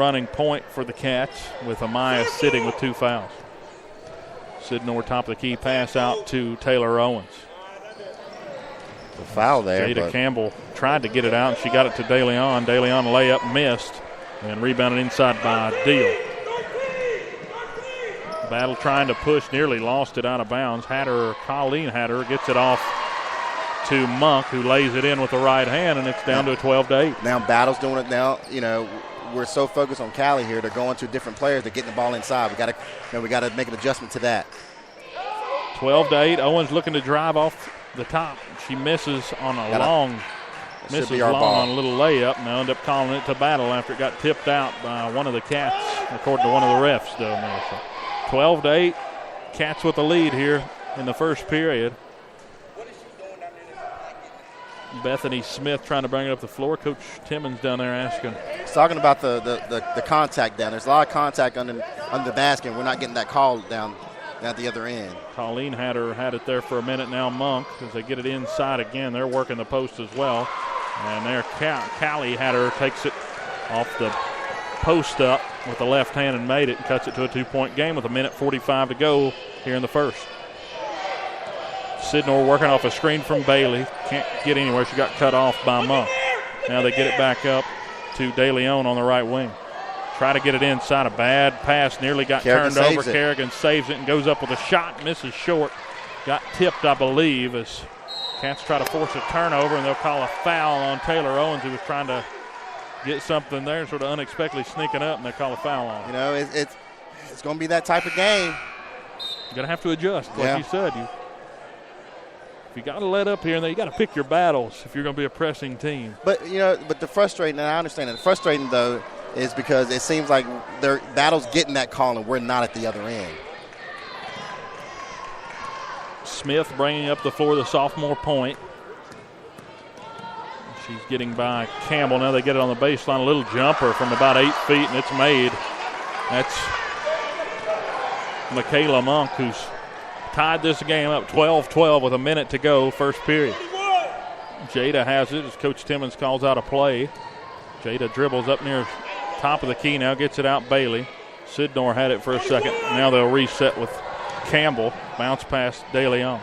running point for the Cats with Amaya sitting with 2 fouls. Sidnor top of the key pass out to Taylor Owens. The foul there. Jada Campbell tried to get it out, and she got it to DeLeon. DeLeon layup missed and rebounded inside by Deal. Battle trying to push, nearly lost it out of bounds. Colleen Hatter gets it off to Monk, who lays it in with the right hand, and it's down to a 12-8. Now Battle's doing it now. You know, we're so focused on Callie here. They're going to different players. They're getting the ball inside. We got to make an adjustment to that. 12-8. Owens looking to drive off the top. She misses on a long on a little layup, and they'll end up calling it to Battle after it got tipped out by one of the Cats, according to one of the refs down there. So 12-8. Cats with the lead here in the first period. Bethany Smith trying to bring it up the floor. Coach Timmons down there asking. He's talking about the contact down. There's a lot of contact under the basket. We're not getting that call down at the other end. Colleen Hatter had it there for a minute now. Monk, as they get it inside again, they're working the post as well. And there, Callie Hatter takes it off the post up with the left hand and made it and cuts it to a 2-point game with 1:45 to go here in the first. Sidnor working off a screen from Bailey. Can't get anywhere. She got cut off by Monk. Now they get it back up to DeLeon on the right wing. Try to get it inside. A bad pass. Nearly got turned over. Kerrigan saves it and goes up with a shot. Misses short. Got tipped, I believe, as Cats try to force a turnover, and they'll call a foul on Taylor Owens, who was trying to get something there, sort of unexpectedly sneaking up, and they call a foul on him. You know, it's going to be that type of game. You're going to have to adjust, like you said. If you got to let up here and there, you got to pick your battles if you're going to be a pressing team. But the frustrating, and I understand that. The frustrating though is because it seems like Battle's getting that call and we're not at the other end. Smith bringing up the floor, the sophomore point. She's getting by Campbell. Now they get it on the baseline. A little jumper from about 8 feet, and it's made. That's Michaela Monk, who's tied this game up 12-12 with a minute to go, first period. Jada has it as Coach Timmons calls out a play. Jada dribbles up near top of the key, now gets it out Bailey. Sidnor had it for a second. Now they'll reset with Campbell. Bounce past DeLeon.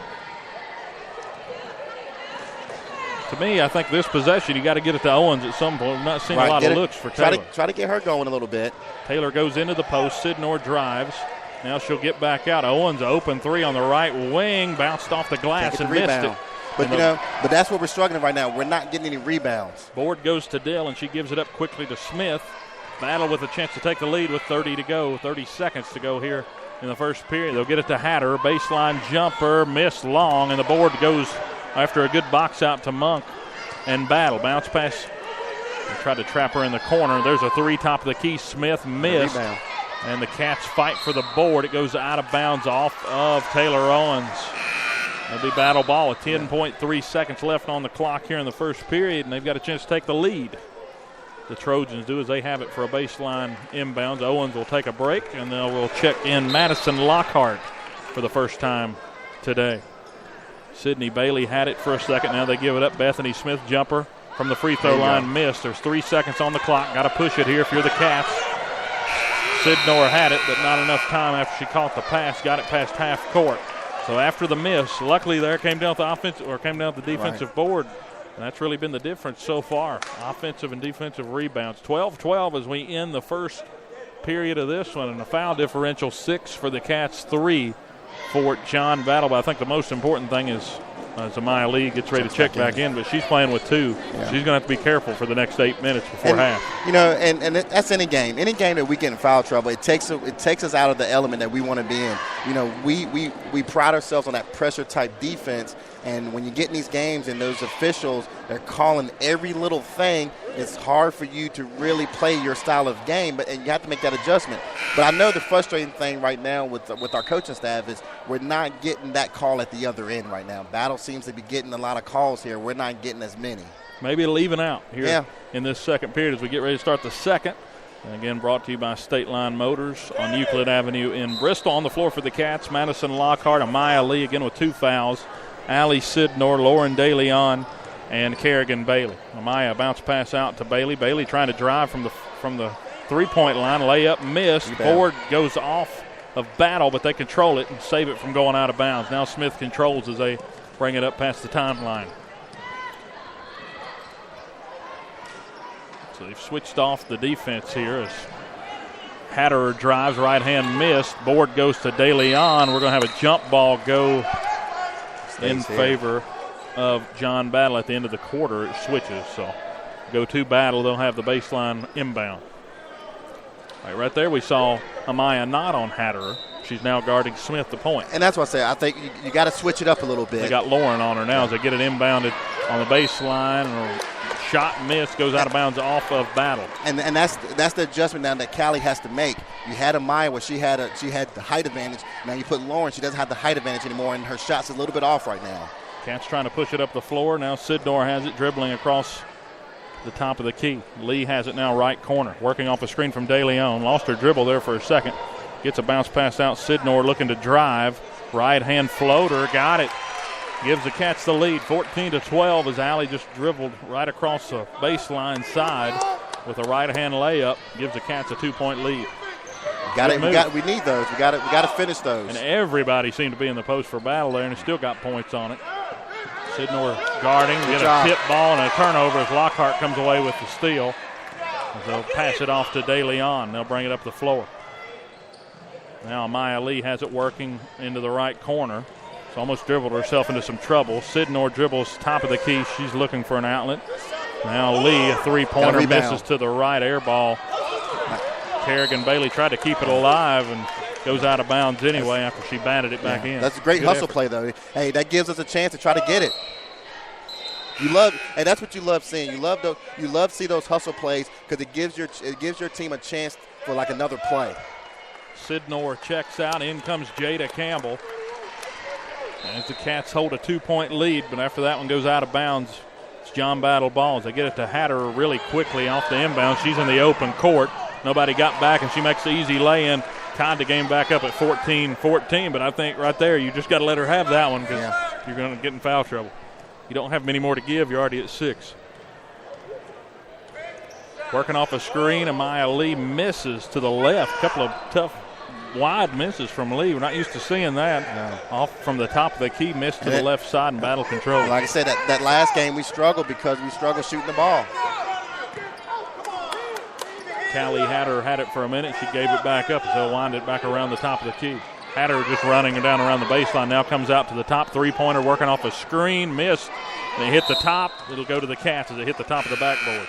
To me, I think this possession, you got to get it to Owens at some point. We've not seen a lot of looks for Taylor. Try to get her going a little bit. Taylor goes into the post. Sidnor drives. Now she'll get back out. Owens open three on the right wing. Bounced off the glass and missed it. But, but that's what we're struggling right now. We're not getting any rebounds. Board goes to Dill, and she gives it up quickly to Smith. Battle with a chance to take the lead with 30 to go, 30 seconds to go here in the first period. They'll get it to Hatter. Baseline jumper, missed long, and the board goes after a good box out to Monk and Battle. Bounce pass. They tried to trap her in the corner. There's a three, top of the key. Smith missed. And the Cats fight for the board. It goes out of bounds off of Taylor Owens. It'll be Battle ball with 10.3 seconds left on the clock here in the first period, and they've got a chance to take the lead. The Trojans do as they have it for a baseline inbounds. Owens will take a break, and then we'll check in Madison Lockhart for the first time today. Sydney Bailey had it for a second. Now they give it up. Bethany Smith jumper from the free throw line missed. There's 3 seconds on the clock. Got to push it here if you're the Cats. Sidnor had it, but not enough time after she caught the pass. Got it past half court. So after the miss, luckily there came down the defensive board. And that's really been the difference so far, offensive and defensive rebounds. 12-12 as we end the first period of this one, and a foul differential 6 for the Cats, 3 for John Battle. But I think the most important thing is Amaya Lee gets ready to check back in, but she's playing with 2. Yeah. She's going to have to be careful for the next 8 minutes before half. And that's any game. Any game that we get in foul trouble, it takes us out of the element that we want to be in. We pride ourselves on that pressure-type defense, and when you get in these games and those officials, they're calling every little thing, it's hard for you to really play your style of game, and you have to make that adjustment. But I know the frustrating thing right now with our coaching staff is we're not getting that call at the other end right now. Battle seems to be getting a lot of calls here. We're not getting as many. Maybe it'll even out here in this second period as we get ready to start the second. And again, brought to you by State Line Motors on Euclid Avenue in Bristol. On the floor for the Cats, Madison Lockhart, Amaya Lee again with 2 fouls. Allie Sidnor, Lauren DeLeon, and Kerrigan Bailey. Amaya bounce pass out to Bailey. Bailey trying to drive from the three-point line. Layup missed. Board goes off of Battle, but they control it and save it from going out of bounds. Now Smith controls as they bring it up past the timeline. So they've switched off the defense here as Hatterer drives, right hand missed. Board goes to DeLeon. We're going to have a jump ball go in favor of John Battle at the end of the quarter. It switches, so go to Battle. They'll have the baseline inbound. Right there we saw Amaya not on Hatterer. She's now guarding Smith the point. And that's what I say. I think you got to switch it up a little bit. They got Lauren on her now as they get it inbounded on the baseline. Shot miss, goes out of bounds off of Battle. And that's the adjustment now that Callie has to make. You had Amaya where she had the height advantage. Now you put Lauren, she doesn't have the height advantage anymore, and her shot's a little bit off right now. Cats trying to push it up the floor. Now Sidnor has it, dribbling across the top of the key. Lee has it now right corner, working off a screen from DeLeon. Lost her dribble there for a second. Gets a bounce pass out. Sidnor looking to drive. Right hand floater, got it. Gives the Cats the lead, 14-12, as Allie just dribbled right across the baseline side with a right-hand layup. Gives the Cats a 2-point lead. We need those. We got to finish those. And everybody seemed to be in the post for Battle there, and it still got points on it. Sidnor guarding, get a tip ball and a turnover as Lockhart comes away with the steal. They'll pass it off to DeLeon. They'll bring it up the floor. Now Maya Lee has it working into the right corner. Almost dribbled herself into some trouble. Sidnor dribbles top of the key. She's looking for an outlet. Now Lee, a three-pointer, misses to the right, air ball. Kerrigan Bailey tried to keep it alive and goes out of bounds anyway after she batted it back in. That's a great hustle play, though. Hey, that gives us a chance to try to get it. That's what you love seeing. You love see those hustle plays because it gives your team a chance for like another play. Sidnor checks out. In comes Jada Campbell. As the Cats hold a 2-point lead, but after that one goes out of bounds, it's John Battle ball. As they get it to Hatterer really quickly off the inbound. She's in the open court. Nobody got back, and she makes the easy lay-in. Tied the game back up at 14-14, but I think right there you just got to let her have that one because you're going to get in foul trouble. You don't have many more to give. You're already at 6. Working off a screen, Amaya Lee misses to the left. A couple of tough wide misses from Lee. We're not used to seeing that. No. Off from the top of the key, missed to the left side and Battle control. Like I said, that last game we struggled because we struggled shooting the ball. Callie Hatterer had it for a minute. She gave it back up as they'll wind it back around the top of the key. Hatterer just running down around the baseline. Now comes out to the top three-pointer, working off a screen. Missed. They hit the top. It'll go to the Cats as they hit the top of the backboard.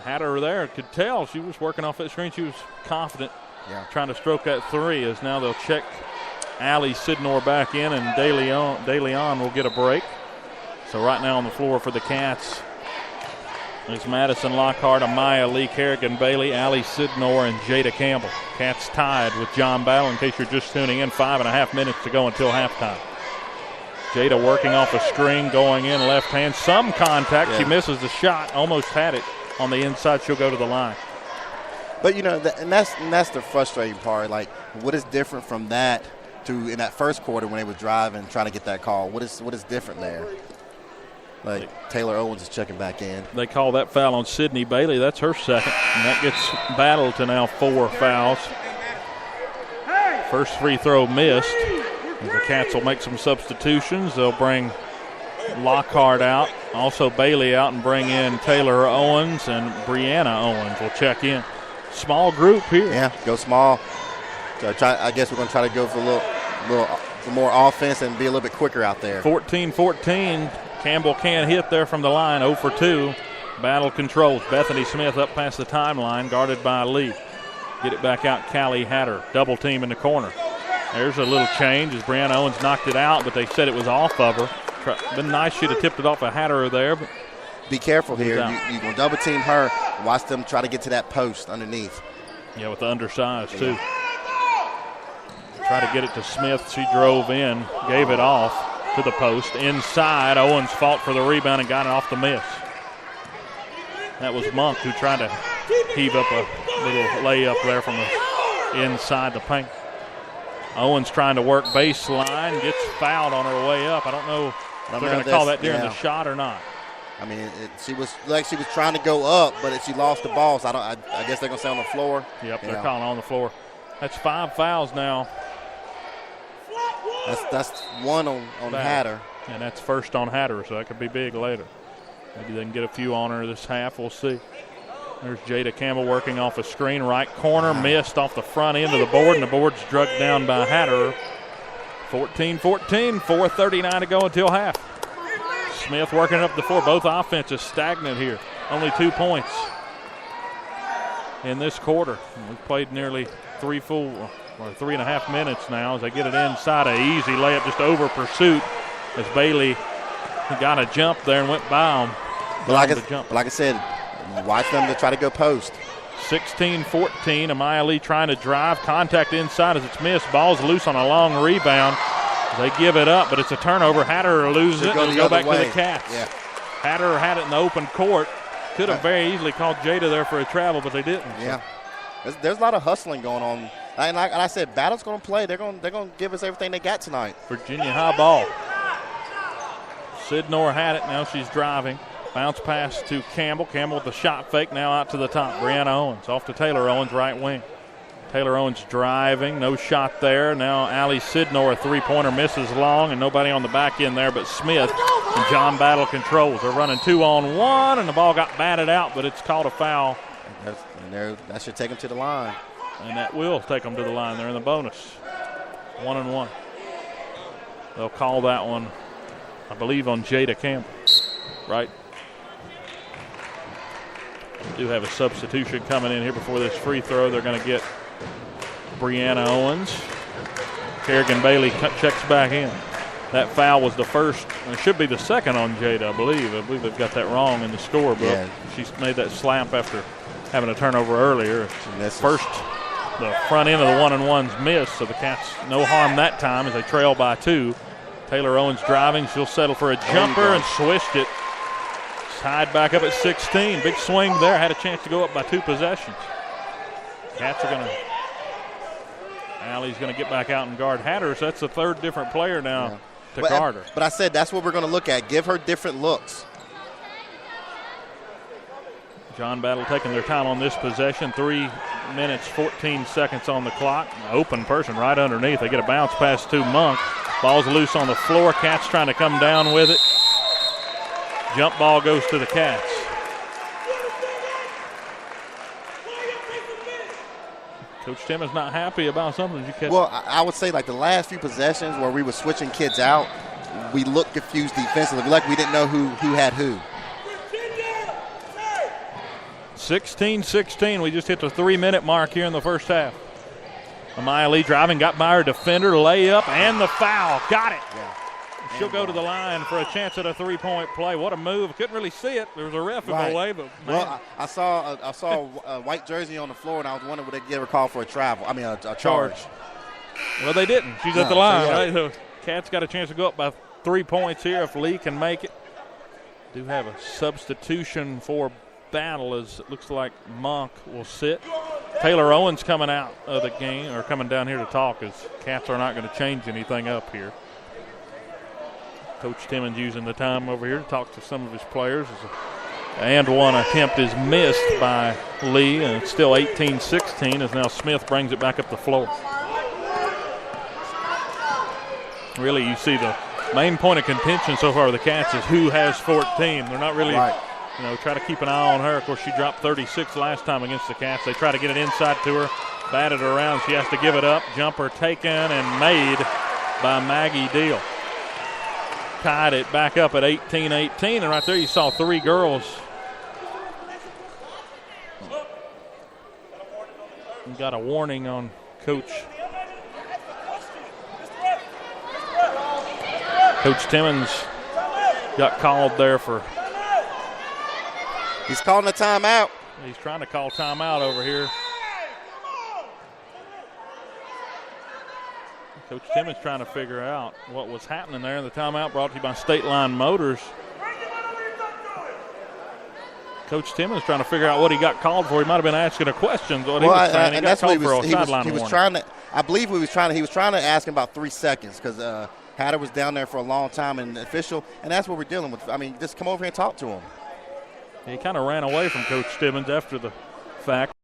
Hatterer there could tell she was working off that screen. She was confident trying to stroke that three as now they'll check Allie Sidnor back in and DeLeon will get a break. So right now on the floor for the Cats is Madison Lockhart, Amaya Lee, Kerrigan Bailey, Allie Sidnor, and Jada Campbell. Cats tied with John Battle. In case you're just tuning in, 5.5 minutes to go until halftime. Jada working off a screen, going in left hand. Some contact. She misses the shot. Almost had it. On the inside, she'll go to the line. But, that's the frustrating part. Like, what is different from that to in that first quarter when they were driving, trying to get that call? What is different there? Like, Taylor Owens is checking back in. They call that foul on Sydney Bailey. That's her second. And that gets Battle to now 4 fouls. First free throw missed. And the Cats will make some substitutions. They'll bring Lockhart out, also Bailey out, and bring in Taylor Owens, and Brianna Owens will check in. Small group here. Yeah, go small. So I guess we're going to try to go for a little more offense and be a little bit quicker out there. 14-14. Campbell can't hit there from the line, 0 for 2. Battle controls. Bethany Smith up past the timeline, guarded by Lee. Get it back out, Callie Hatterer. Double team in the corner. There's a little change as Brianna Owens knocked it out, but they said it was off of her. Been nice. She'd have tipped it off a Hatterer there. But be careful here. You're going to double team her. Watch them try to get to that post underneath. Yeah, with the undersized, too. Try to get it to Smith. She drove in, gave it off to the post. Inside, Owens fought for the rebound and got it off the miss. That was Monk who tried to heave up a little layup there from the inside the paint. Owens trying to work baseline, gets fouled on her way up. I don't know if they're going to call that during the shot or not. I mean, she was trying to go up, but she lost the ball. So I guess they're gonna say on the floor. Yep, they're calling on the floor. That's 5 fouls now. That's one on Hatter. And that's first on Hatter, so that could be big later. Maybe they can get a few on her this half. We'll see. There's Jada Campbell working off a screen. Right corner, missed off the front end of the board, and the board's drugged down by Hatter. 14-14, 4:39 to go until half. Smith working up the floor. Both offenses stagnant here. Only 2 points in this quarter. We've played nearly 3.5 minutes now as they get it inside. An easy layup just over pursuit as Bailey got a jump there and went by him. But like I said, watch them to try to go post. 16-14. Amaya Lee trying to drive. Contact inside as it's missed. Ball's loose on a long rebound. They give it up, but it's a turnover. Hatter loses it and go back to the Cats. Yeah. Hatter had it in the open court. Could have very easily called Jada there for a travel, but they didn't. Yeah. There's a lot of hustling going on. And like I said, Battle's going to play. They're going to give us everything they got tonight. Virginia high ball. Sidnor had it. Now she's driving. Bounce pass to Campbell. Campbell with the shot fake. Now out to the top. Brianna Owens off to Taylor Owens, right wing. Taylor Owens driving. No shot there. Now Allie Sidnor, a three-pointer, misses long, and nobody on the back end there but Smith. And John Battle controls. They're running 2-on-1, and the ball got batted out, but it's called a foul. That should take them to the line. And that will take them to the line. They're in the bonus. 1-1. They'll call that one, I believe, on Jada Campbell. Right? We do have a substitution coming in here before this free throw. They're going to get Brianna Owens. Kerrigan Bailey checks back in. That foul was the first, it should be the second on Jada, I believe. I believe they've got that wrong in the scorebook. Yeah. She's made that slap after having a turnover earlier. First, the front end of the 1-on-1's missed, so the Cats no harm that time as they trail by 2. Taylor Owens driving. She'll settle for a jumper and swished it. Tied back up at 16. Big swing there. Had a chance to go up by 2 possessions. Cats are going to. Allie's going to get back out and guard Hatter. So that's the third different player now to guard her. But I said that's what we're going to look at. Give her different looks. John Battle taking their time on this possession. 3 minutes, 14 seconds on the clock. Open person right underneath. They get a bounce pass to Monk. Ball's loose on the floor. Cats trying to come down with it. Jump ball goes to the Cats. Coach Tim is not happy about something. Did you catch? Well, I would say like the last few possessions where we were switching kids out, we looked confused defensively. Like we didn't know who had who. 16-16. We just hit the 3-minute mark here in the first half. Amaya Lee driving, got by her defender, layup, and the foul. Got it. Yeah. She'll go to the line for a chance at a 3-point play. What a move. Couldn't really see it. There was a ref in the way, but man. Well, I saw a white jersey on the floor, and I was wondering would they give her a call for a travel. I mean, a charge. Well, they didn't. She's at the line, right? So Cats got a chance to go up by 3 points here if Lee can make it. Do have a substitution for Battle as it looks like Monk will sit. Taylor Owens coming out of the game, or coming down here to talk, as Cats are not going to change anything up here. Coach Timmons using the time over here to talk to some of his players. And one attempt is missed by Lee, and it's still 18-16 as now Smith brings it back up the floor. Really, you see the main point of contention so far with the Cats is who has 14. They're not really, try to keep an eye on her. Of course, she dropped 36 last time against the Cats. They try to get it inside to her, bat it around. She has to give it up. Jumper taken and made by Maggie Deal. Tied it back up at 18-18, and right there you saw 3 girls. You got a warning on Coach Timmons. Got called there for. He's calling a timeout. He's trying to call timeout over here. Coach Timmons trying to figure out what was happening there. The timeout brought to you by State Line Motors. Coach Timmons trying to figure out what he got called for. He might have been asking a question. He was trying to. I believe he was trying to ask him about 3 seconds because Hatter was down there for a long time and official, and that's what we're dealing with. I mean, just come over here and talk to him. He kind of ran away from Coach Stibbins after the fact.